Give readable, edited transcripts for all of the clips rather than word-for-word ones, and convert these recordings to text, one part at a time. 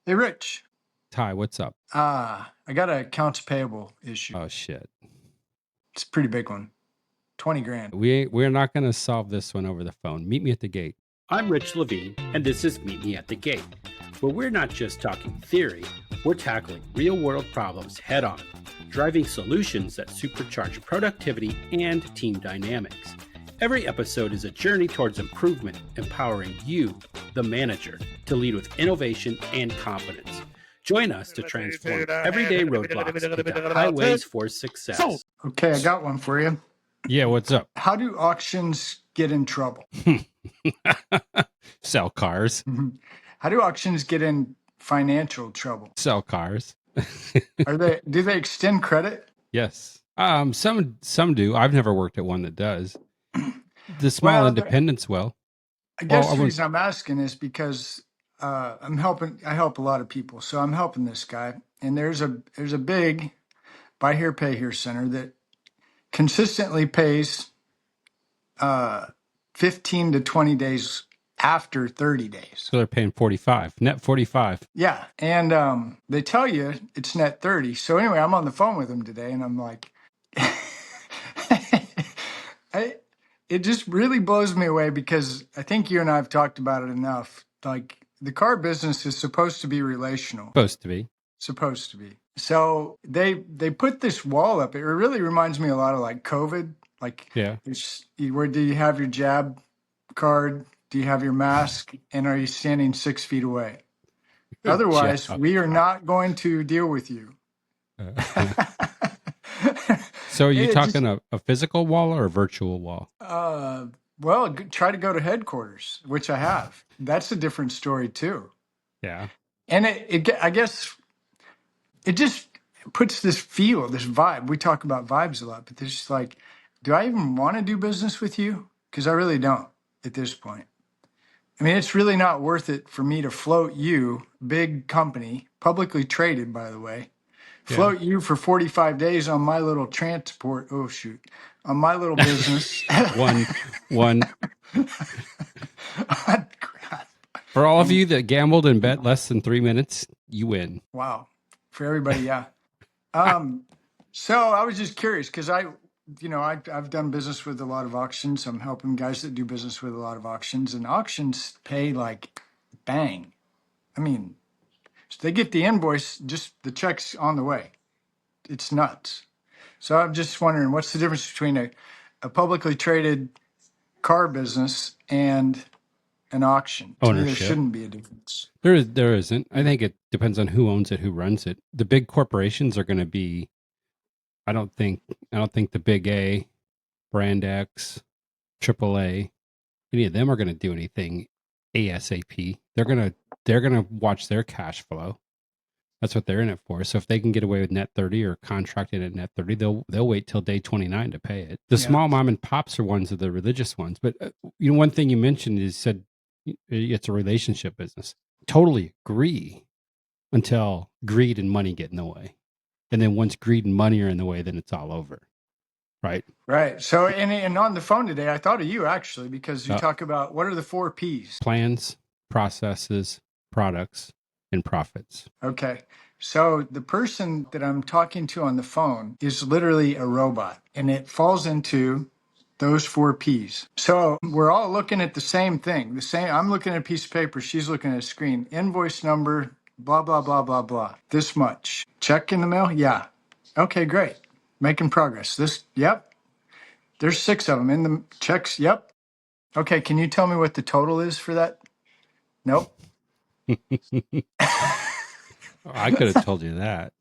Hey, Rich. Ty, what's up? I got a accounts payable issue. Oh shit. It's a pretty big one. 20 grand. We're not gonna solve this one over the phone. Meet me at the gate. I'm Rich Levene, and this is Meet Me at the Gate, where we're not just talking theory, we're tackling real world problems head on, driving solutions that supercharge productivity and team dynamics. Every episode is a journey towards improvement, empowering you, the manager, to lead with innovation and confidence. Join us to transform everyday roadblocks into highways for success. Okay, I got one for you. Yeah, what's up? How do auctions get in trouble? Sell cars. How do auctions get in financial trouble? Sell cars. Do they extend credit? Yes. Some do. I've never worked at one that does. The small independents will. I guess the reason I'm asking is because I help a lot of people. So I'm helping this guy. And there's a big buy here, pay here center that consistently pays 15 to 20 days after 30 days. So they're paying 45, net 45. Yeah. And they tell you it's net 30. So anyway, I'm on the phone with them today and I'm like, it just really blows me away because I think you and I have talked about it enough. Like the car business is supposed to be relational. Supposed to be. So they put this wall up. It really reminds me a lot of like COVID. Like, yeah, where do you have your jab card? Do you have your mask? And are you standing 6 feet away? Otherwise, we are not going to deal with you. So are you talking a physical wall or a virtual wall? Well, try to go to headquarters, which I have. That's a different story too. Yeah. And I guess it just puts this feel, this vibe. We talk about vibes a lot, but there's just like, do I even want to do business with you? Because I really don't at this point. I mean, it's really not worth it for me to float you, big company, publicly traded, by the way, float you for 45 days on my little transport. Oh, shoot. On my little business. One. For all of you that gambled and bet less than 3 minutes, you win. Wow. For everybody, yeah. So I was just curious because I've done business with a lot of auctions. I'm helping guys that do business with a lot of auctions, and auctions pay like bang. I mean, so they get the invoice, just the check's on the way. It's nuts. So I'm just wondering, what's the difference between a publicly traded car business and an auction? Ownership. There shouldn't be a difference. There isn't. I think it depends on who owns it, who runs it. The big corporations are going to be. I don't think the big A, Brand X, AAA, any of them are going to do anything ASAP. They're gonna watch their cash flow. That's what they're in it for. So if they can get away with net 30 or contracted at net 30, they'll wait till day 29 to pay it. The small mom and pops are ones of the religious ones. But one thing you mentioned is said it's a relationship business. Totally agree until greed and money get in the way. And then once greed and money are in the way, then it's all over. Right. Right. So, and on the phone today, I thought of you actually, because you talk about what are the 4 P's? Plans, processes, products, and profits. Okay. So the person that I'm talking to on the phone is literally a robot, and it falls into those 4 P's. So we're all looking at the same thing. I'm looking at a piece of paper. She's looking at a screen. Invoice number, blah, blah, blah, blah, blah. This much. Check in the mail? Yeah. Okay, great. Making progress. Yep. There's 6 of them in the checks. Yep. Okay, can you tell me what the total is for that? Nope. I could have told you that.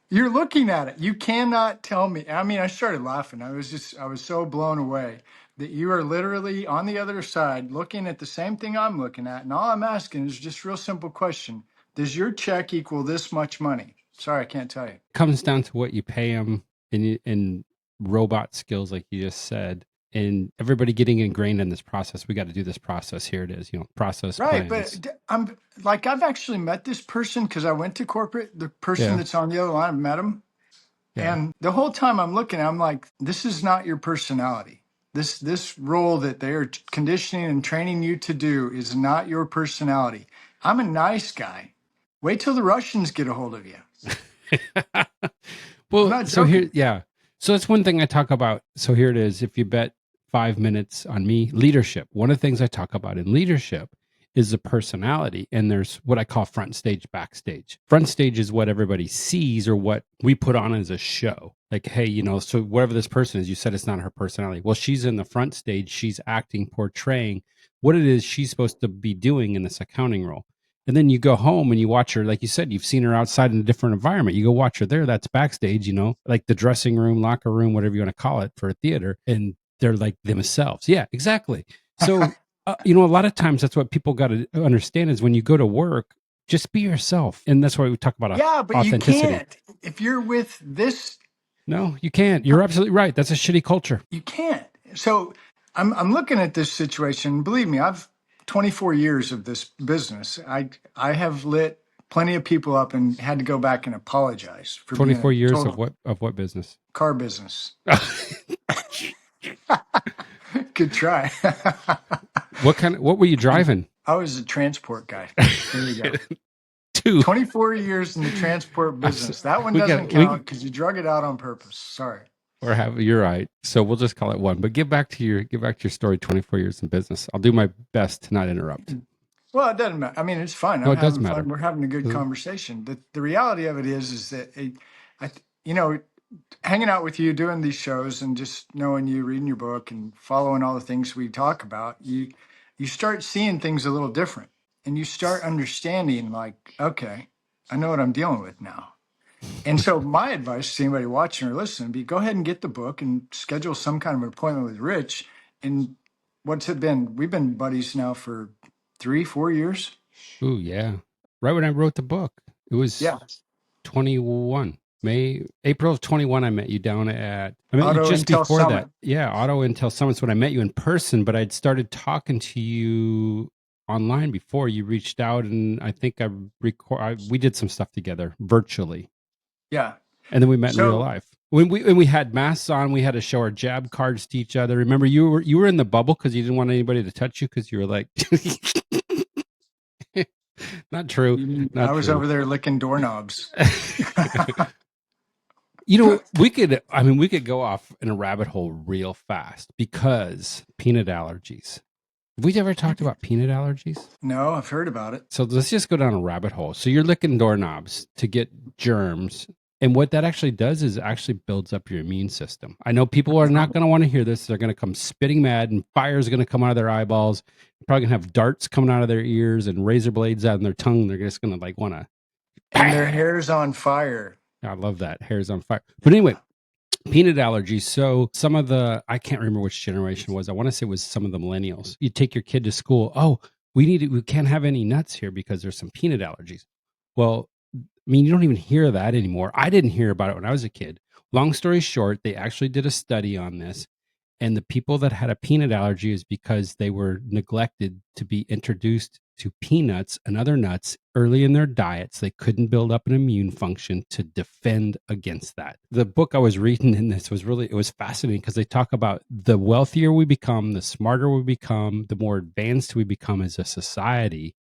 You're looking at it. You cannot tell me. I mean, I started laughing. I was so blown away that you are literally on the other side looking at the same thing I'm looking at. And all I'm asking is just a real simple question. Does your check equal this much money? Sorry, I can't tell you. It comes down to what you pay them in robot skills, like you just said. And everybody getting ingrained in this process. We got to do this process. Here it is, process. Right. Plans. But I've actually met this person because I went to corporate. The person that's on the other line, I've met him. Yeah. And the whole time I'm looking, I'm like, this is not your personality. This role that they are conditioning and training you to do is not your personality. I'm a nice guy. Wait till the Russians get a hold of you. I'm Well, not so joking. here, yeah. So that's one thing I talk about. So here it is. If you bet 5 minutes on me, leadership. One of the things I talk about in leadership is the personality. And there's what I call front stage, backstage. Front stage is what everybody sees or what we put on as a show. Like, hey, so whatever this person is, you said it's not her personality. Well, she's in the front stage. She's acting, portraying what it is she's supposed to be doing in this accounting role. And then you go home and you watch her, like you said, you've seen her outside in a different environment. You go watch her there, that's backstage, like the dressing room, locker room, whatever you want to call it for a theater. And they're like themselves. Yeah, exactly. So, a lot of times that's what people got to understand is when you go to work, just be yourself. And that's why we talk about Yeah, but you authenticity. can't. If you're with this, No, you can't. You're absolutely right. That's a shitty culture. you can't. So I'm looking at this situation. Believe me, I've 24 years of this business. I have lit plenty of people up and had to go back and apologize for being 24 a years total of what business? car business. Good try. What were you driving? I was a transport guy. There you go. Two. 24 years in the transport business. That one We doesn't got- count because you drug it out on purpose. Sorry. You're right. So we'll just call it one. But get back to your story. 24 years in business. I'll do my best to not interrupt. Well, it doesn't matter. I mean, it's fine. No, I'm it does having matter. fun. We're having a good conversation. The reality of it is that hanging out with you, doing these shows, and just knowing you, reading your book, and following all the things we talk about, you start seeing things a little different, and you start understanding, like, okay, I know what I'm dealing with now. And so my advice to anybody watching or listening would be go ahead and get the book and schedule some kind of an appointment with Rich. And what's it been? We've been buddies now for 3-4 years. Ooh, yeah. Right when I wrote the book, it was 21. April of 21, I met you down at, I met you Auto just Intel before Summit. that. Yeah, Auto Intel Summit's when I met you in person, but I'd started talking to you online before you reached out, and I think we did some stuff together virtually. Yeah. And then we met in real life. When we had masks on, we had to show our jab cards to each other. Remember, you were in the bubble because you didn't want anybody to touch you because you were like, not true. Not I was true. over there licking doorknobs. We could go off in a rabbit hole real fast because peanut allergies. Have we ever talked about peanut allergies? No, I've heard about it. So let's just go down a rabbit hole. So you're licking doorknobs to get germs. And what that actually does is actually builds up your immune system. I know people are not going to want to hear this. They're going to come spitting mad and fire is going to come out of their eyeballs. They're probably going to have darts coming out of their ears and razor blades out in their tongue. They're just going to want to. And their hair's on fire. I love that. Hair's on fire. But anyway, peanut allergies. So some of I can't remember which generation it was. I want to say it was some of the millennials. You take your kid to school. Oh, we can't have any nuts here because there's some peanut allergies. Well, I mean, you don't even hear that anymore. I didn't hear about it when I was a kid. Long story short, they actually did a study on this. And the people that had a peanut allergy is because they were neglected to be introduced to peanuts and other nuts early in their diets. They couldn't build up an immune function to defend against that. The book I was reading in this it was fascinating because they talk about the wealthier we become, the smarter we become, the more advanced we become as a society,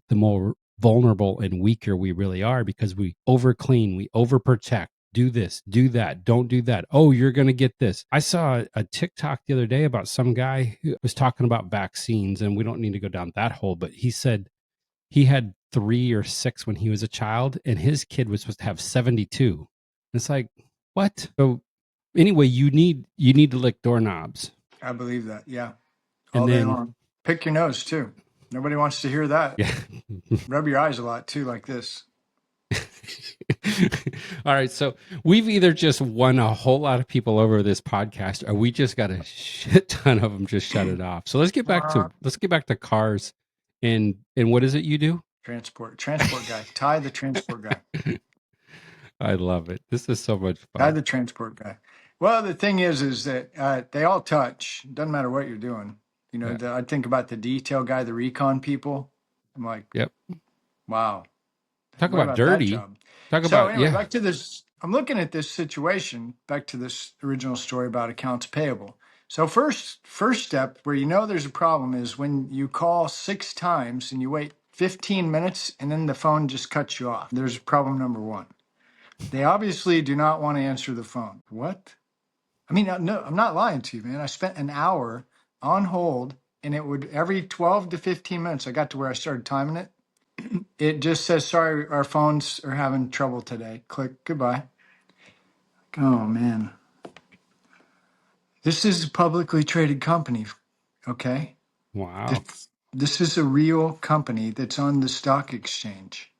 the more vulnerable and weaker we really are because we overclean, we overprotect. Do this, do that, don't do that. Oh, you're going to get this. I saw a TikTok the other day about some guy who was talking about vaccines, and we don't need to go down that hole, but he said he had 3 or 6 when he was a child, and his kid was supposed to have 72. And it's like, what? So anyway, you need to lick doorknobs. I believe that. Yeah. And All day then- long. Pick your nose too. Nobody wants to hear that. Yeah. Rub your eyes a lot too, like this. All right, so we've either just won a whole lot of people over this podcast, or we just got a shit ton of them just shut it off. So let's get back to cars, and what is it you do? Transport guy. Ty the transport guy. I love it. This is so much fun. Ty the transport guy. Well, the thing is that they all touch. Doesn't matter what you're doing. I think about the detail guy, the recon people. I'm like, yep. Wow. Talk about dirty. Back to this. I'm looking at this situation, back to this original story about accounts payable. So first step where there's a problem is when you call 6 times and you wait 15 minutes and then the phone just cuts you off. There's problem number one. They obviously do not want to answer the phone. What? I mean, no, I'm not lying to you, man. I spent an hour on hold, and it would every 12 to 15 minutes, I got to where I started timing it. It just says, sorry, our phones are having trouble today. Click, goodbye. Oh, man. This is a publicly traded company, okay? Wow. This is a real company that's on the stock exchange.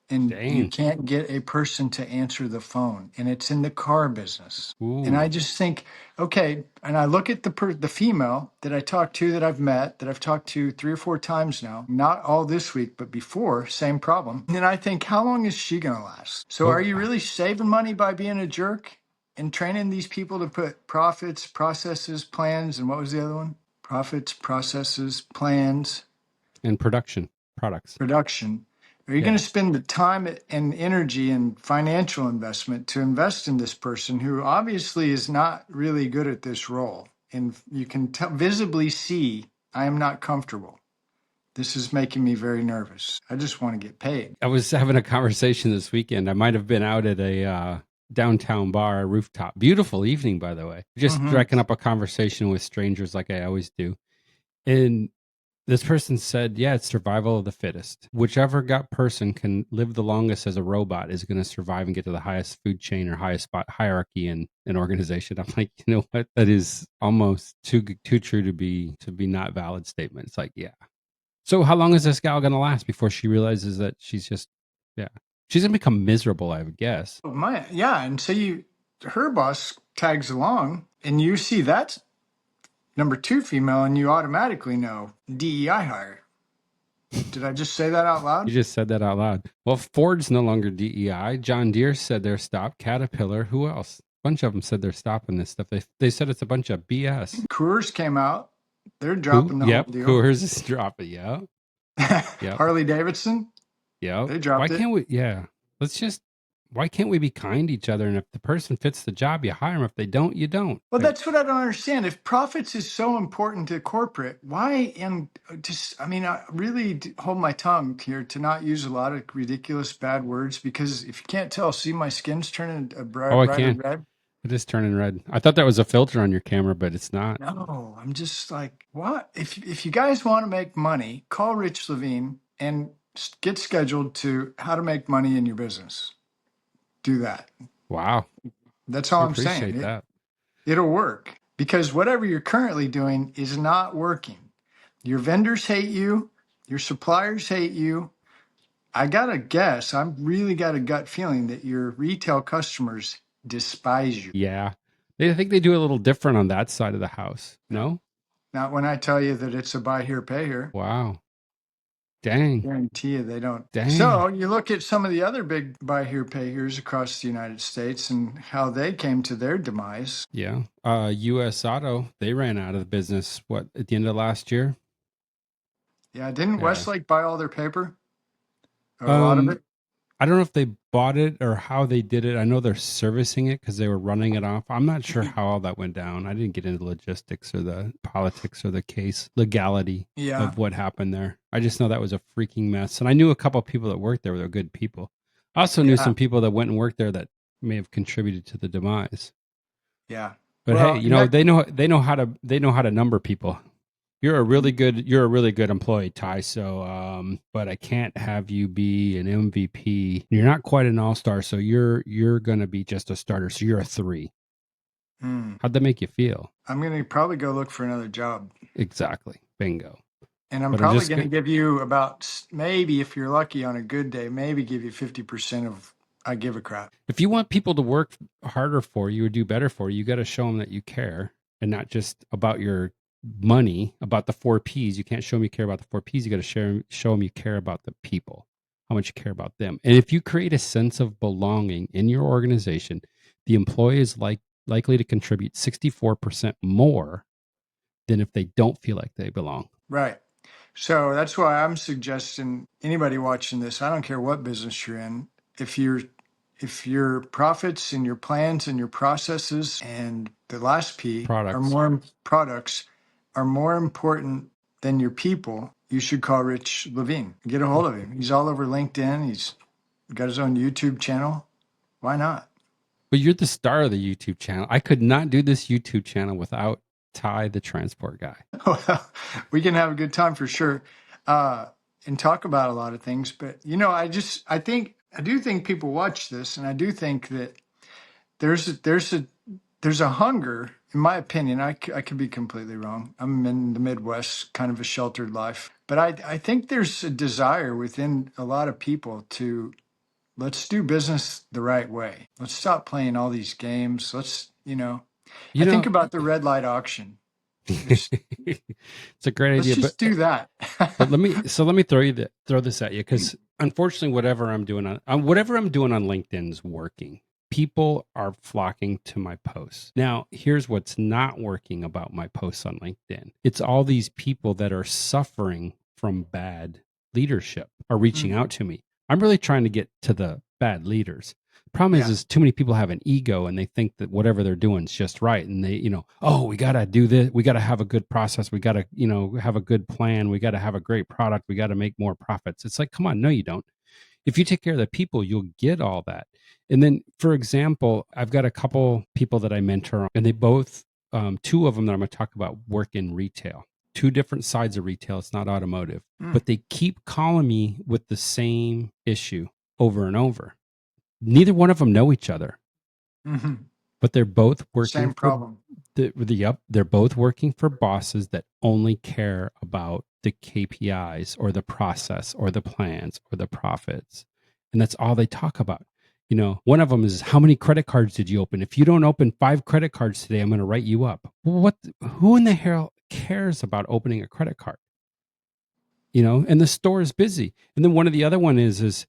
And you Dang. can't get a person to answer the phone, and it's in the car business. And Ooh. I just think, okay, and I look at the female that I talked to, that I've met, that I've talked to 3 or 4 times now, not all this week, but before, same problem. And I think, how long is she going to last? So are Well, you really saving money by being a jerk and training these people to put profits, processes, plans, and what was the other one? Profits, processes, plans, and production products. production. Are you Yeah. going to spend the time and energy and financial investment to invest in this person who obviously is not really good at this role? And you can visibly see, I am not comfortable. This is making me very nervous. I just want to get paid. I was having a conversation this weekend. I might have been out at a downtown bar, rooftop. Beautiful evening, by the way. Just striking up a conversation with strangers like I always do. And this person said, yeah, it's survival of the fittest. Whichever person can live the longest as a robot is going to survive and get to the highest food chain or highest spot hierarchy in an organization. I'm like, you know what? That is almost too true to be not valid statement. It's like, yeah. So how long is this gal going to last before she realizes that she's just, yeah, she's going to become miserable, I would guess. Yeah. And so her boss tags along and you see that's number 2 female and you automatically know DEI hire. Did I just say that out loud? You just said that out loud. Well, Ford's no longer DEI. John Deere said they're stopped. Caterpillar. Who else? A bunch of them said they're stopping this stuff. They said it's a bunch of BS. Coors came out. They're dropping the whole deal. Coors is dropping. Yeah. Yep. Harley Davidson. Yeah. They dropped it. Can't we? Yeah. Why can't we be kind to each other? And if the person fits the job, you hire them. If they don't, you don't. Well, that's what I don't understand. If profits is so important to corporate, why? And I really hold my tongue here to not use a lot of ridiculous bad words, because if you can't tell, see my skin's turning a brighter red. It is turning red. I thought that was a filter on your camera, but it's not. No, I'm just like, what? If you guys want to make money, call Rich Levene and get scheduled to how to make money in your business. Do that. Wow. That's all I'm saying. Appreciate that. It'll work, because whatever you're currently doing is not working. Your vendors hate you. Your suppliers hate you. I got to guess, I've really got a gut feeling that your retail customers despise you. Yeah. I think they do a little different on that side of the house. No? Not when I tell you that it's a buy here, pay here. Wow. Dang. Guarantee you they don't. Dang. So you look at some of the other big buy here, pay here's across the United States and how they came to their demise. Yeah. US Auto, they ran out of the business, at the end of last year? Yeah, didn't Westlake buy all their paper? Or a lot of it? I don't know if they bought it or how they did it. I know they're servicing it because they were running it off. I'm not sure how all that went down. I didn't get into the logistics or the politics or the case legality of what happened there. I just know that was a freaking mess. And I knew a couple of people that worked there were good people. I also knew some people that went and worked there that may have contributed to the demise. Yeah. But hey, they know how to number people. You're a really good employee, Ty. So, but I can't have you be an MVP. You're not quite an all-star, so you're gonna be just a starter. So you're a 3. How'd that make you feel? I'm gonna probably go look for another job. Exactly. Bingo. And I'm probably gonna give you about, maybe if you're lucky on a good day, maybe give you 50% of I give a crap. If you want people to work harder for you or do better for you, you got to show them that you care, and not just about your money, about the 4 P's. You can't show them you care about the 4 P's. You got to show them you care about the people, how much you care about them. And if you create a sense of belonging in your organization, the employee is likely to contribute 64% more than if they don't feel like they belong. Right. So that's why I'm suggesting anybody watching this, I don't care what business you're in, if your profits and your plans and your processes and the last P products are more important than your people, you should call Rich Levene. Get a hold of him. He's all over LinkedIn. He's got his own YouTube channel. Why not? But you're the star of the YouTube channel. I could not do this YouTube channel without Ty, the transport guy. Well, we can have a good time for sure, and talk about a lot of things. But I do think people watch this, and I do think that there's a hunger, in my opinion. I could be completely wrong. I'm in the Midwest, kind of a sheltered life, but I think there's a desire within a lot of people to let's do business the right way. Let's stop playing all these games. I think about the red light auction. It's a great Let's idea, just do that. but let me throw this at you, because unfortunately, whatever I'm doing on LinkedIn is working. People are flocking to my posts. Now, here's what's not working about my posts on LinkedIn. It's all these people that are suffering from bad leadership are reaching out to me. I'm really trying to get to the bad leaders. Problem is too many people have an ego and they think that whatever they're doing is just right. And they, we got to do this. We got to have a good process. We got to, have a good plan. We got to have a great product. We got to make more profits. It's like, come on. No, you don't. If you take care of the people, you'll get all that. And then, for example, I've got a couple people that I mentor, and they both, two of them that I'm going to talk about, work in retail. Two different sides of retail. It's not automotive, but they keep calling me with the same issue over and over. Neither one of them know each other, but they're both working. Same problem. They're both working for bosses that only care about the KPIs or the process or the plans or the profits, and that's all they talk about. One of them is, how many credit cards did you open? If you don't open 5 credit cards today, I'm going to write you up. What? Who in the hell cares about opening a credit card? And the store is busy. And then one of the other one is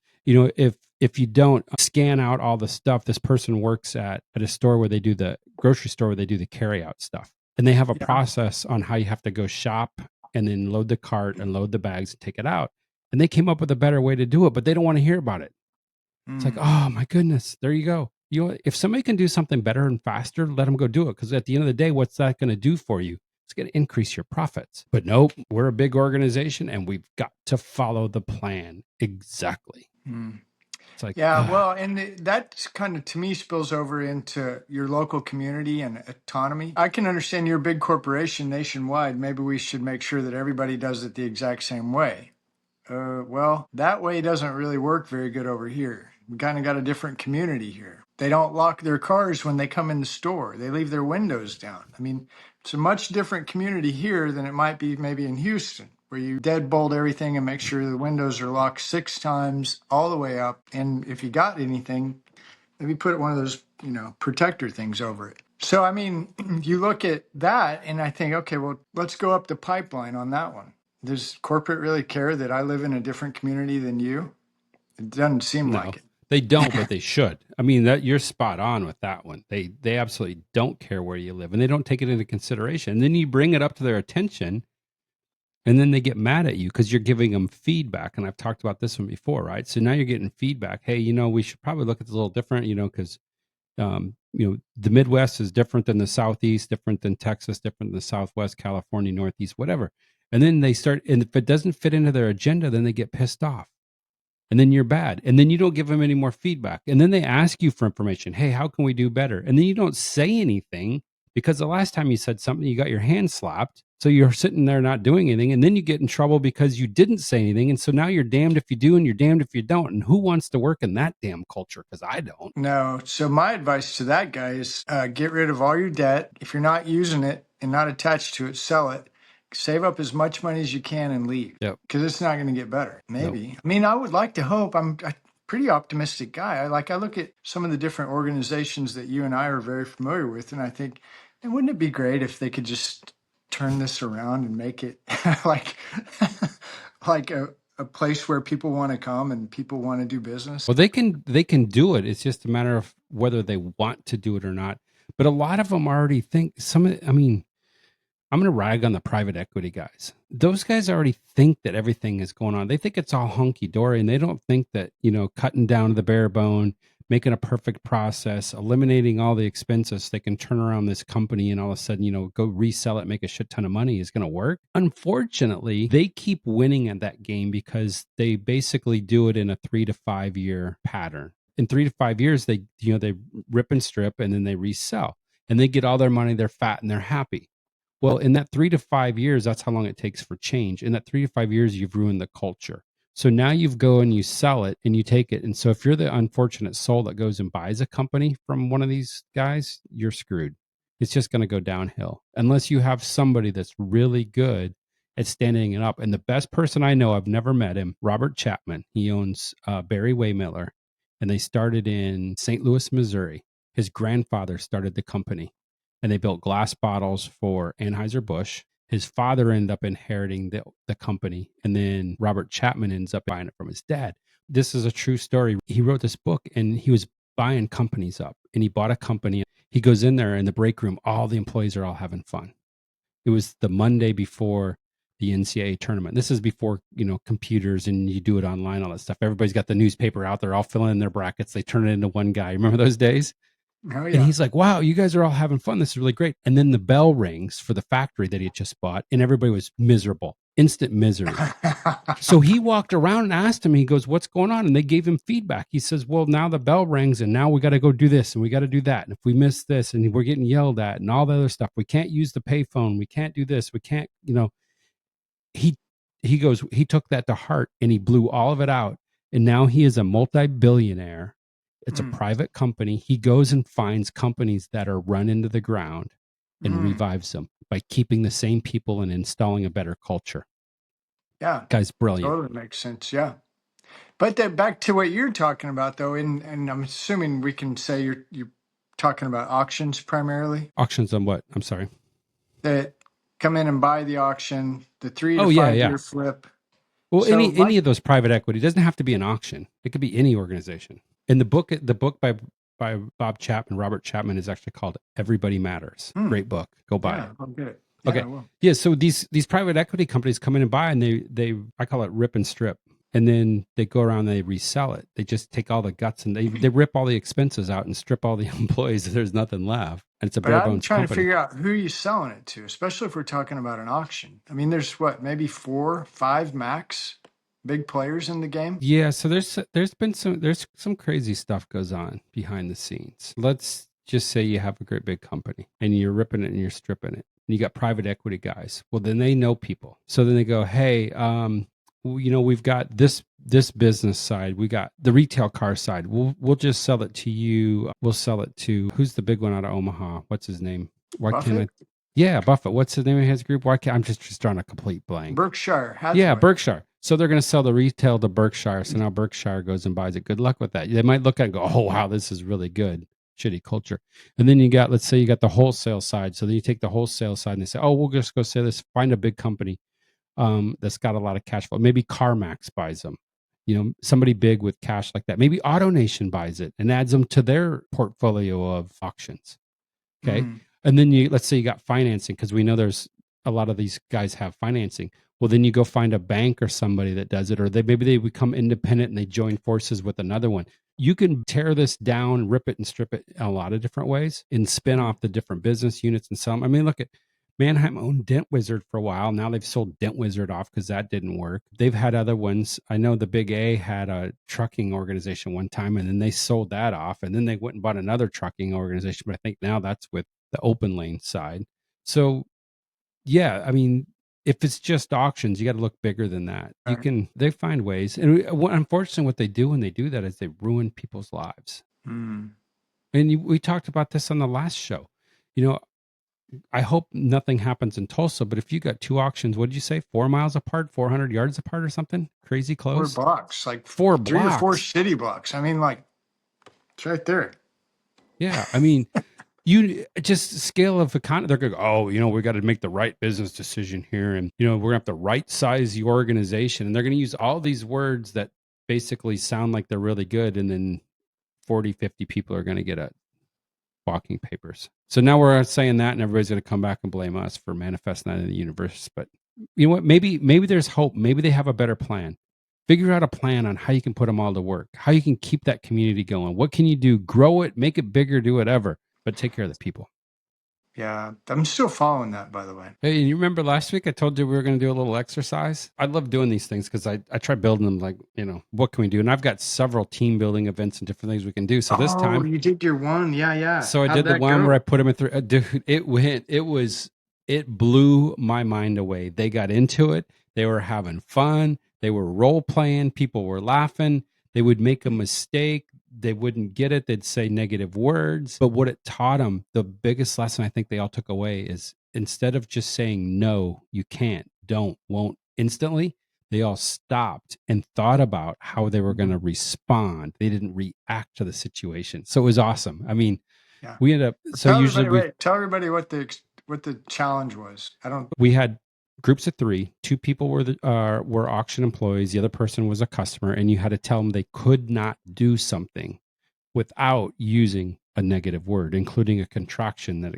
if you don't scan out all the stuff, this person works at a store where they do the grocery store where they do the carry out stuff. And they have a process on how you have to go shop and then load the cart and load the bags and take it out. And they came up with a better way to do it, but they don't want to hear about it. It's like, oh my goodness, there you go. If somebody can do something better and faster, let them go do it. Because at the end of the day, what's that going to do for you? It's going to increase your profits. But nope, we're a big organization and we've got to follow the plan exactly. It's like, well, and that kind of, to me, spills over into your local community and autonomy. I can understand you're a big corporation nationwide. Maybe we should make sure that everybody does it the exact same way. Well, that way doesn't really work very good over here. We kind of got a different community here. They don't lock their cars when they come in the store. They leave their windows down. I mean, it's a much different community here than it might be maybe in Houston, where you deadbolt everything and make sure the windows are locked 6 times all the way up. And if you got anything, maybe put one of those, protector things over it. So, I mean, you look at that and I think, okay, well, let's go up the pipeline on that one. Does corporate really care that I live in a different community than you? It doesn't seem like it. They don't, but they should. I mean, that you're spot on with that one. They absolutely don't care where you live, and they don't take it into consideration. And then you bring it up to their attention, and then they get mad at you because you're giving them feedback. And I've talked about this one before, right? So now you're getting feedback. Hey, we should probably look at this a little different, because the Midwest is different than the Southeast, different than Texas, different than the Southwest, California, Northeast, whatever. And then they start, and if it doesn't fit into their agenda, then they get pissed off. And then you're bad. And then you don't give them any more feedback. And then they ask you for information. Hey, how can we do better? And then you don't say anything because the last time you said something, you got your hand slapped. So you're sitting there not doing anything. And then you get in trouble because you didn't say anything. And so now you're damned if you do and you're damned if you don't. And who wants to work in that damn culture? Because I don't. No. So my advice to that guy is get rid of all your debt. If you're not using it and not attached to it, sell it. Save up as much money as you can and leave. Yep. Because it's not going to get better. Maybe. Nope. I mean, I would like to hope. I'm a pretty optimistic guy. I look at some of the different organizations that you and I are very familiar with, and I think, and wouldn't it be great if they could just turn this around and make it like a place where people want to come and people want to do business? Well, they can do it. It's just a matter of whether they want to do it or not. But a lot of them already think I'm going to rag on the private equity guys. Those guys already think that everything is going on. They think it's all hunky dory, and they don't think that, cutting down to the bare bone, making a perfect process, eliminating all the expenses so they can turn around this company and all of a sudden, go resell it, make a shit ton of money is going to work. Unfortunately, they keep winning at that game because they basically do it in a 3 to 5 year pattern. In 3 to 5 years, they rip and strip and then they resell and they get all their money. They're fat and they're happy. Well, in that 3 to 5 years, that's how long it takes for change. In that 3 to 5 years, you've ruined the culture. So now you go and you sell it and you take it. And so if you're the unfortunate soul that goes and buys a company from one of these guys, you're screwed. It's just going to go downhill unless you have somebody that's really good at standing it up. And the best person I know, I've never met him, Robert Chapman. He owns Barry Waymiller, and they started in St. Louis, Missouri. His grandfather started the company, and they built glass bottles for Anheuser-Busch. His father ended up inheriting the company, and then Robert Chapman ends up buying it from his dad. This is a true story. He wrote this book, and he was buying companies up, and he bought a company. He goes in there in the break room. All the employees are all having fun. It was the Monday before the NCAA tournament. This is before, computers and you do it online, all that stuff. Everybody's got the newspaper out there, all filling in their brackets. They turn it into one guy. Remember those days? Oh, And yeah. he's like, wow, you guys are all having fun. This is really great. And then the bell rings for the factory that he had just bought, and everybody was miserable, instant misery. So he walked around and asked him, he goes, what's going on? And they gave him feedback. He says, well, now the bell rings and now we got to go do this and we got to do that. And if we miss this and we're getting yelled at and all the other stuff, we can't use the payphone. We can't do this. We can't, he goes, he took that to heart and he blew all of it out. And now he is a multi-billionaire. It's a private company. He goes and finds companies that are run into the ground and revives them by keeping the same people and installing a better culture. Yeah. Guy's brilliant. Totally makes sense. Yeah. But back to what you're talking about, though, and I'm assuming we can say you're talking about auctions primarily. Auctions on what? I'm sorry. That come in and buy the auction, the 3 to Oh, 5 yeah. year flip. Well, So any of those private equity, it doesn't have to be an auction. It could be any organization. And the book by Bob Chapman, Robert Chapman, is actually called Everybody Matters. Great book. Go buy it. I'll get it. Okay. Yeah. So these private equity companies come in and buy, and they I call it rip and strip. And then they go around and they resell it. They just take all the guts and they rip all the expenses out and strip all the employees. There's nothing left. And it's a bare bones company. I'm trying to figure out who you're selling it to, especially if we're talking about an auction. I mean, there's maybe 4, 5 max big players in the game. Yeah. So there's some crazy stuff goes on behind the scenes. Let's just say you have a great big company and you're ripping it and you're stripping it. And you got private equity guys. Well, then they know people. So then they go, hey, we've got this business side. We got the retail car side. We'll just sell it to you. We'll sell it to who's the big one out of Omaha? What's his name? Why Buffett? can't I? Yeah, Buffett. What's the name of his group? Why can't I'm just drawing a complete blank? Berkshire Hathaway. Yeah, Berkshire. So they're going to sell the retail to Berkshire. So now Berkshire goes and buys it. Good luck with that. They might look at it and go, oh, wow, this is really good. Shitty culture. And then let's say you got the wholesale side. So then you take the wholesale side and they say, oh, we'll just go say this, find a big company that's got a lot of cash flow. Maybe CarMax buys them. Somebody big with cash like that. Maybe AutoNation buys it and adds them to their portfolio of auctions. Okay. And then let's say you got financing, because we know there's a lot of these guys have financing. Well, then you go find a bank or somebody that does it, or maybe they become independent and they join forces with another one. You can tear this down, rip it and strip it in a lot of different ways and spin off the different business units and sell them. I mean, look at Manheim owned Dent Wizard for a while. Now they've sold Dent Wizard off because that didn't work. They've had other ones. I know the Big A had a trucking organization one time, and then they sold that off, and then they went and bought another trucking organization. But I think now that's with the open lane side. So, yeah, I mean, if it's just auctions, you got to look bigger than that. They find ways. And unfortunately, what they do when they do that is they ruin people's lives. And we talked about this on the last show. I hope nothing happens in Tulsa, but if you got 2 auctions, what did you say? 4 miles apart, 400 yards apart or something? Crazy close? 4 blocks, like 4 3 blocks. or 4 city blocks. I mean, it's right there. Yeah. I mean, you just scale of economy. They're going to go, oh, we got to make the right business decision here. And, we're going to have to right size the organization. And they're going to use all these words that basically sound like they're really good. And then 40, 50 people are going to get walking papers. So now we're saying that, and everybody's going to come back and blame us for manifesting that in the universe. But you know what? Maybe there's hope. Maybe they have a better plan. Figure out a plan on how you can put them all to work, how you can keep that community going. What can you do? Grow it, make it bigger, do whatever, but take care of the people. Yeah, I'm still following that, by the way. Hey, and you remember last week I told you we were going to do a little exercise? I love doing these things because I try building them like, what can we do? And I've got several team building events and different things we can do. So this time, you did your one. Yeah. so I How'd did the that one go? where I put them in through. Dude, it blew my mind away. They got into it. They were having fun. They were role playing. People were laughing. They would make a mistake. They wouldn't get it. They'd say negative words. But what it taught them, the biggest lesson I think they all took away is instead of just saying, no, you can't, don't, won't instantly, they all stopped and thought about how they were going to respond. They didn't react to the situation. So it was awesome. I mean, Yeah. we ended up, so usually Tell everybody what the challenge was. we had groups of 3. 2 people were auction employees. The other person was a customer, and you had to tell them they could not do something without using a negative word, including a contraction that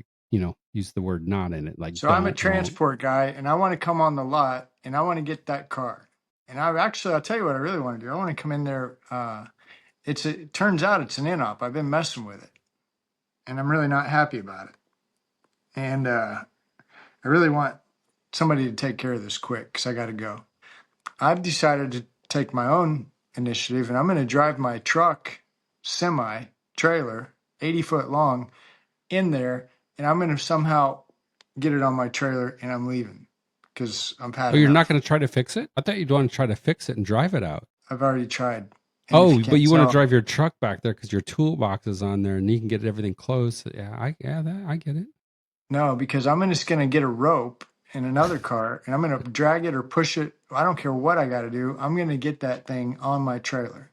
use the word not in it. Like, So I'm a don't, transport guy, and I want to come on the lot, and I want to get that car. And I'll tell you what I really want to do. I want to come in there. It turns out it's an in-op. I've been messing with it, and I'm really not happy about it. And I really want somebody to take care of this quick because I got to go. I've decided to take my own initiative, and I'm going to drive my truck, semi trailer, 80-foot long, in there, and I'm going to somehow get it on my trailer, and I'm leaving because I'm had you're enough. not going to try to fix it? I thought you'd want to try to fix it and drive it out. I've already tried. And But you want to drive your truck back there because your toolbox is on there and you can get everything closed. Yeah, I get it. No, because I'm just going to get a rope in another car, and I'm going to drag it or push it. I don't care what I got to do. I'm going to get that thing on my trailer.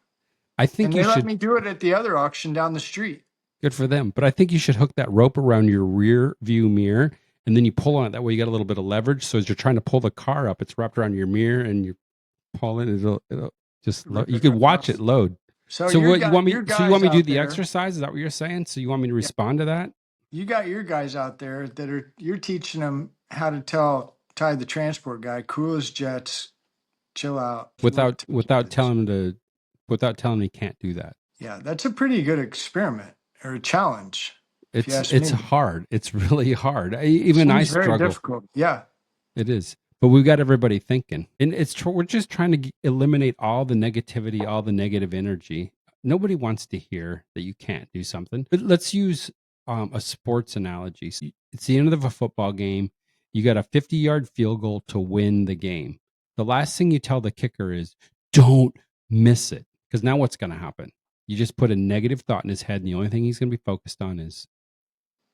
I think And you they should. let me do it at the other auction down the street. Good for them. But I think you should hook that rope around your rear view mirror, and then you pull on it. That way you got a little bit of leverage. So as you're trying to pull the car up, it's wrapped around your mirror, and you're pulling. It'll just load. You could watch it load. So what you want me? So you want me to do the exercise? Is that what you're saying? So you want me to respond to that? You got your guys out there that you're teaching them how to tell Ty the transport guy, cool as jets, chill out. Without telling him he can't do that. Yeah, that's a pretty good experiment or a challenge. It's hard. It's really hard. I struggle. Very difficult. Yeah, it is. But we've got everybody thinking, and we're just trying to eliminate all the negativity, all the negative energy. Nobody wants to hear that you can't do something. But let's use a sports analogy. So it's the end of a football game. You got a 50-yard field goal to win the game. The last thing you tell the kicker is, don't miss it. Because now what's going to happen? You just put a negative thought in his head, and the only thing he's going to be focused on is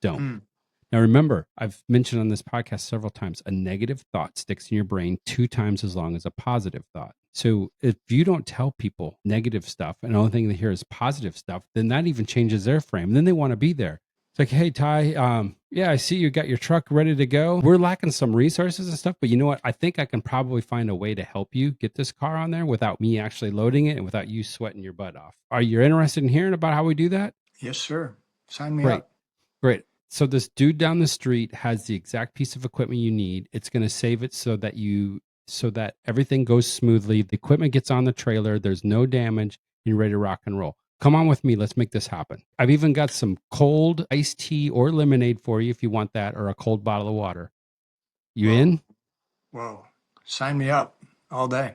don't. Now, remember, I've mentioned on this podcast several times, a negative thought sticks in your brain 2 times as long as a positive thought. So if you don't tell people negative stuff and the only thing they hear is positive stuff, then that even changes their frame. And then they want to be there. It's like, hey, Ty, I see you got your truck ready to go. We're lacking some resources and stuff, but you know what? I think I can probably find a way to help you get this car on there without me actually loading it and without you sweating your butt off. Are you interested in hearing about how we do that? Yes, sir. Sign me up. Great. So this dude down the street has the exact piece of equipment you need. It's going to save it so that everything goes smoothly. The equipment gets on the trailer. There's no damage. And you're ready to rock and roll. Come on with me. Let's make this happen. I've even got some cold iced tea or lemonade for you if you want that, or a cold bottle of water. You in? Whoa. Sign me up all day.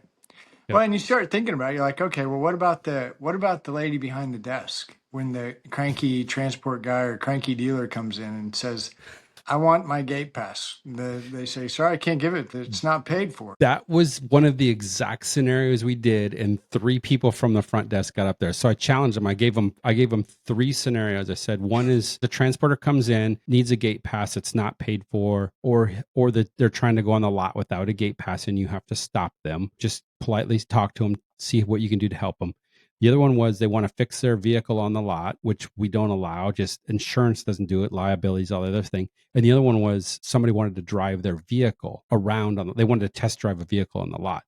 Yep. Well, and you start thinking about it, you're like, okay, well, what about the lady behind the desk when the cranky transport guy or cranky dealer comes in and says, I want my gate pass. They say, sorry, I can't give it. It's not paid for. That was one of the exact scenarios we did, and 3 people from the front desk got up there. So I challenged them. I gave them 3 scenarios. I said, one is the transporter comes in, needs a gate pass, it's not paid for, or that they're trying to go on the lot without a gate pass, and you have to stop them. Just politely talk to them, see what you can do to help them. The other one was they want to fix their vehicle on the lot, which we don't allow. Just insurance doesn't do it, liabilities, all the other thing. And the other one was somebody wanted to drive their vehicle around. They wanted to test drive a vehicle on the lot.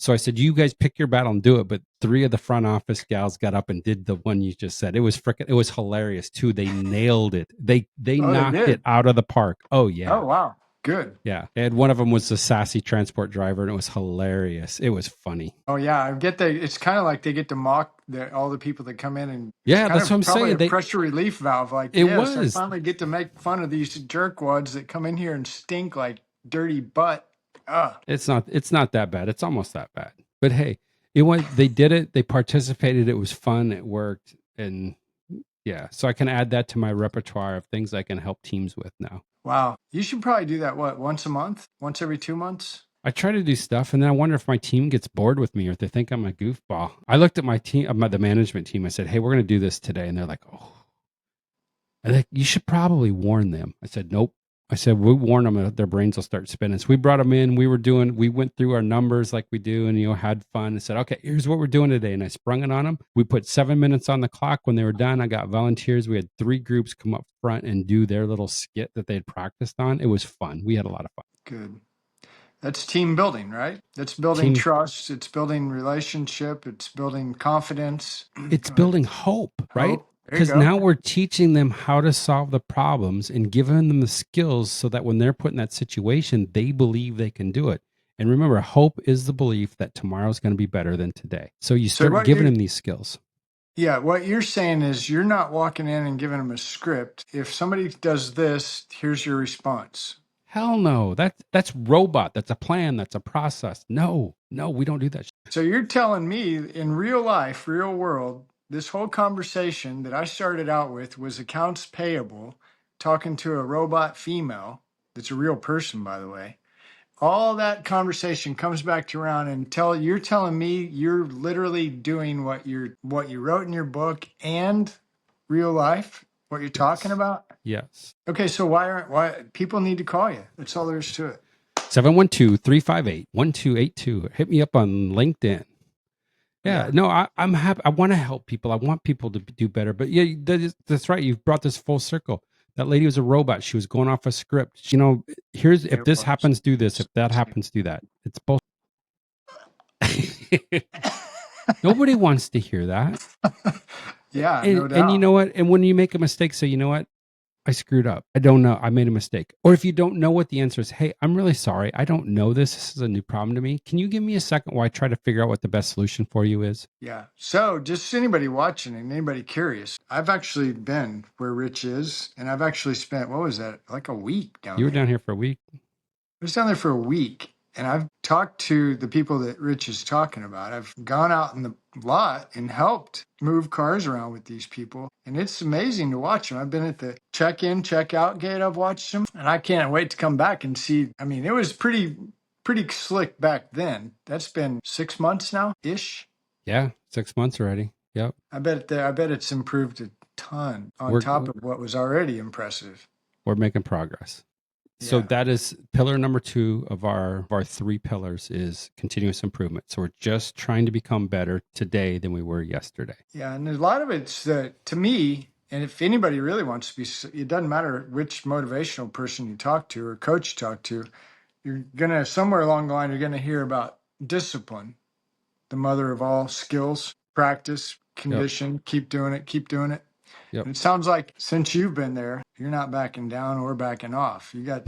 So I said, you guys pick your battle and do it. But 3 of the front office gals got up and did the one you just said. It was it was hilarious too. They nailed it. They knocked it out of the park. Oh yeah. Oh wow. Good. Yeah. And one of them was the sassy transport driver, and it was hilarious. It was funny. Oh yeah, I get that. It's kind of like they get to mock all the people that come in, and it's Yeah, kind that's of what I'm probably saying. a pressure relief valve. Like, It yes, I was. finally get to make fun of these jerkwads that come in here and stink like dirty butt. Ugh. It's not that bad. It's almost that bad. But hey, they did it. They participated. It was fun. It worked. And yeah, so I can add that to my repertoire of things I can help teams with now. Wow, you should probably do that. What, once a month? Once every 2 months? I try to do stuff, and then I wonder if my team gets bored with me or if they think I'm a goofball. I looked at my team, the management team. I said, "Hey, we're going to do this today," and they're like, "Oh." I think you should probably warn them. I said, "Nope." I said, "We warn them; their brains will start spinning." So we brought them in. We went through our numbers like we do, and had fun. And said, "Okay, here's what we're doing today." And I sprung it on them. We put 7 minutes on the clock. When they were done, I got volunteers. We had 3 groups come up front and do their little skit that they had practiced on. It was fun. We had a lot of fun. Good. That's team building, right? That's building trust. It's building relationship. It's building confidence. It's building hope, right? Hope. Because now we're teaching them how to solve the problems and giving them the skills so that when they're put in that situation, they believe they can do it. And remember, hope is the belief that tomorrow's going to be better than today. So you start giving them these skills. Yeah, what you're saying is you're not walking in and giving them a script. If somebody does this, here's your response. Hell no. That's robot. That's a plan. That's a process. No, we don't do that. So you're telling me in real life, real world, this whole conversation that I started out with was accounts payable, talking to a robot female that's a real person, by the way. All that conversation comes back to around and you're telling me you're literally doing what you wrote in your book and real life, what you're talking about? Yes. Okay, so why people need to call you? That's all there is to it. 712-358-1282. Hit me up on LinkedIn. Yeah. No, I'm happy. I want to help people. I want people to do better. But yeah, that's right. You've brought this full circle. That lady was a robot. She was going off a script. If this happens, do this. If that happens, do that. It's both. Nobody wants to hear that. Yeah, no doubt. And you know what? And when you make a mistake, say, you know what? I screwed up. I don't know. I made a mistake. Or if you don't know what the answer is, hey, I'm really sorry. I don't know this. This is a new problem to me. Can you give me a second while I try to figure out what the best solution for you is? Yeah. So just anybody watching and anybody curious, I've actually been where Rich is, and I've actually spent, what was that, like a week down there. You were down here for a week? I was down there for a week, and I've talked to the people that Rich is talking about. I've gone out in the lot and helped move cars around with these people, and it's amazing to watch them. I've been at the check-in, check-out gate. I've watched them, and I can't wait to come back and see. I mean, it was pretty slick back then. That's been 6 months now ish. Yeah, 6 months already. Yep. I bet it's improved a ton on top of what was already impressive. We're making progress. So that is pillar number 2 of our 3 pillars is continuous improvement. So we're just trying to become better today than we were yesterday. Yeah, and a lot of it's to me, and if anybody really wants to be, it doesn't matter which motivational person you talk to or coach you talk to, you're gonna somewhere along the line you're gonna hear about discipline, the mother of all skills, practice, condition. Keep doing it. Yep. It sounds like since you've been there, you're not backing down or backing off. You got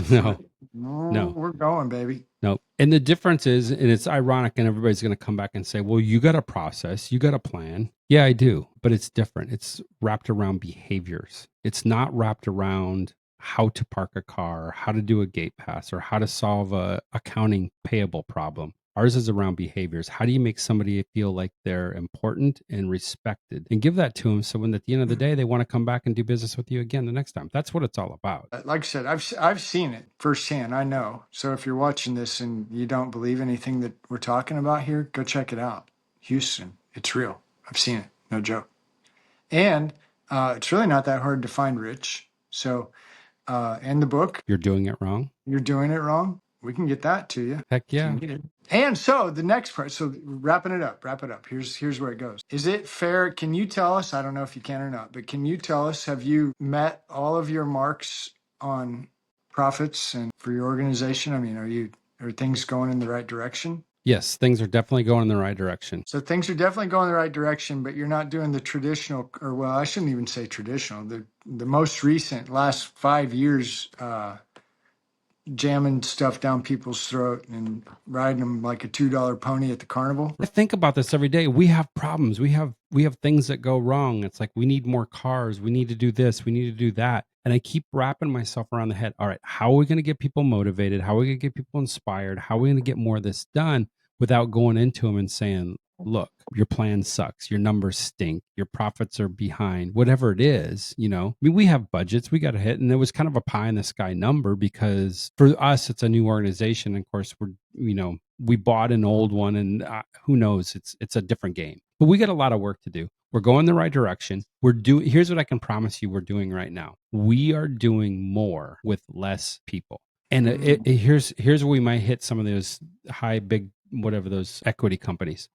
no, we're going, baby. No. And the difference is, and it's ironic, and everybody's going to come back and say, well, you got a process, you got a plan. Yeah, I do. But it's different. It's wrapped around behaviors. It's not wrapped around how to park a car, or how to do a gate pass, or how to solve a accounting payable problem. Ours is around behaviors. How do you make somebody feel like they're important and respected, and give that to them so when at the end of the day they want to come back and do business with you again the next time? That's what it's all about. Like I said, I've seen it firsthand. I know. So if you're watching this and you don't believe anything that we're talking about here, go check it out. Houston, it's real. I've seen it. No joke. And it's really not that hard to find Rich. So and the book. You're doing it wrong. You're doing it wrong. We can get that to you. Heck yeah. And so the next part, so wrap it up. Here's where it goes. Is it fair? Can you tell us, I don't know if you can or not, but can you tell us, have you met all of your marks on profits and for your organization? I mean, are things going in the right direction? Yes, things are definitely going in the right direction. So things are definitely going in the right direction, but you're not doing the traditional, or well, I shouldn't even say traditional, the most recent last 5 years, jamming stuff down people's throat and riding them like a $2 pony at the carnival. I think about this every day. We have problems. We have things that go wrong. It's like we need more cars. We need to do this. We need to do that. And I keep wrapping myself around the head. All right, how are we going to get people motivated? How are we going to get people inspired? How are we going to get more of this done without going into them and saying, look, your plan sucks. Your numbers stink. Your profits are behind. Whatever it is, you know. I mean, we have budgets. We got to hit. And it was kind of a pie in the sky number because for us, it's a new organization. And of course, we bought an old one and who knows, it's a different game. But we got a lot of work to do. We're going the right direction. Here's what I can promise you we're doing right now. We are doing more with less people. And here's where we might hit some of those big, whatever, those equity companies.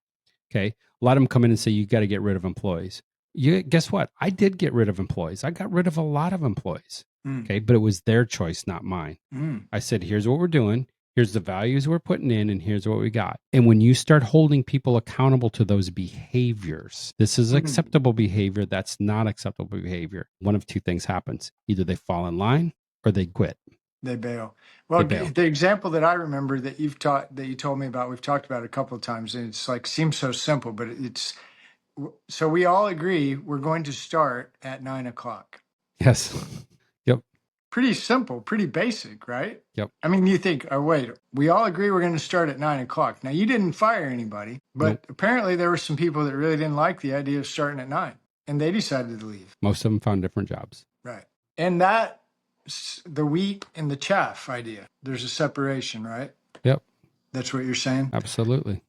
Okay. A lot of them come in and say, you got to get rid of employees. Guess what? I did get rid of employees. I got rid of a lot of employees. Okay. But it was their choice, not mine. I said, here's what we're doing. Here's the values we're putting in, and here's what we got. And when you start holding people accountable to those behaviors, this is acceptable behavior, that's not acceptable behavior. One of two things happens. Either they fall in line or they quit. They bail. Well, the example that I remember that you told me about, we've talked about it a couple of times, and it's like, seems so simple, but so we all agree we're going to start at 9:00. Yes. Yep. Pretty simple, pretty basic, right? Yep. I mean, you think, oh, wait, we all agree we're going to start at 9:00. Now, you didn't fire anybody, but apparently there were some people that really didn't like the idea of starting at 9, and they decided to leave. Most of them found different jobs. Right. And that's the wheat and the chaff idea. There's a separation, right? Yep. That's what you're saying? Absolutely.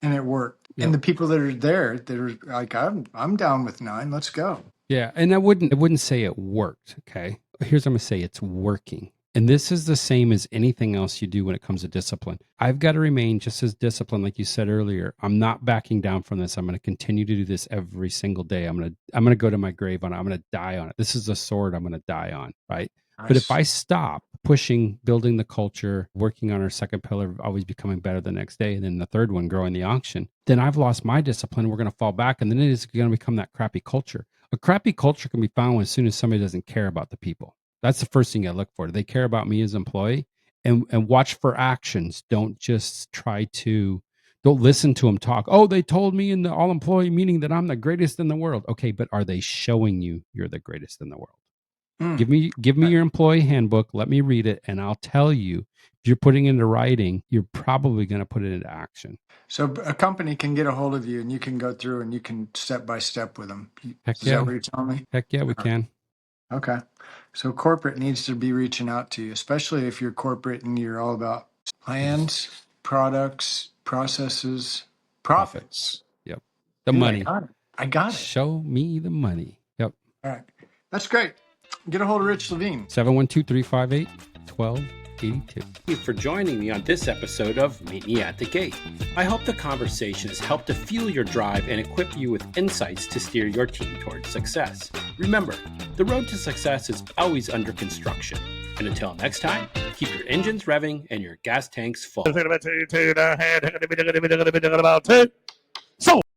And it worked. Yep. And the people that are there, that are like, I'm down with 9, let's go. Yeah. And I wouldn't say it worked. Okay. Here's what I'm going to say. It's working. And this is the same as anything else you do when it comes to discipline. I've got to remain just as disciplined, like you said earlier. I'm not backing down from this. I'm going to continue to do this every single day. I'm going to go to my grave on it. I'm going to die on it. This is a sword I'm going to die on, right? Nice. But if I stop pushing, building the culture, working on our second pillar, always becoming better the next day, and then the third one, growing the auction, then I've lost my discipline. We're going to fall back, and then it is going to become that crappy culture. A crappy culture can be found as soon as somebody doesn't care about the people. That's the first thing I look for. Do they care about me as an employee? And watch for actions. Don't just don't listen to them talk. Oh, they told me in the all employee meeting that I'm the greatest in the world. Okay, but are they showing you you're the greatest in the world? Give me your employee handbook. Let me read it, and I'll tell you if you're putting it into writing, you're probably going to put it into action. So a company can get a hold of you, and you can go through and you can step by step with them. Heck Is that what you're telling me? Heck yeah, we can. Okay. So corporate needs to be reaching out to you, especially if you're corporate and you're all about plans, products, processes, profits. Yep. The money. I got it. Show me the money. Yep. All right. That's great. Get a hold of Rich Levene. 712-358-1282. Thank you for joining me on this episode of Meet Me at the Gate. I hope the conversation has helped to fuel your drive and equip you with insights to steer your team towards success. Remember, the road to success is always under construction. And until next time, keep your engines revving and your gas tanks full.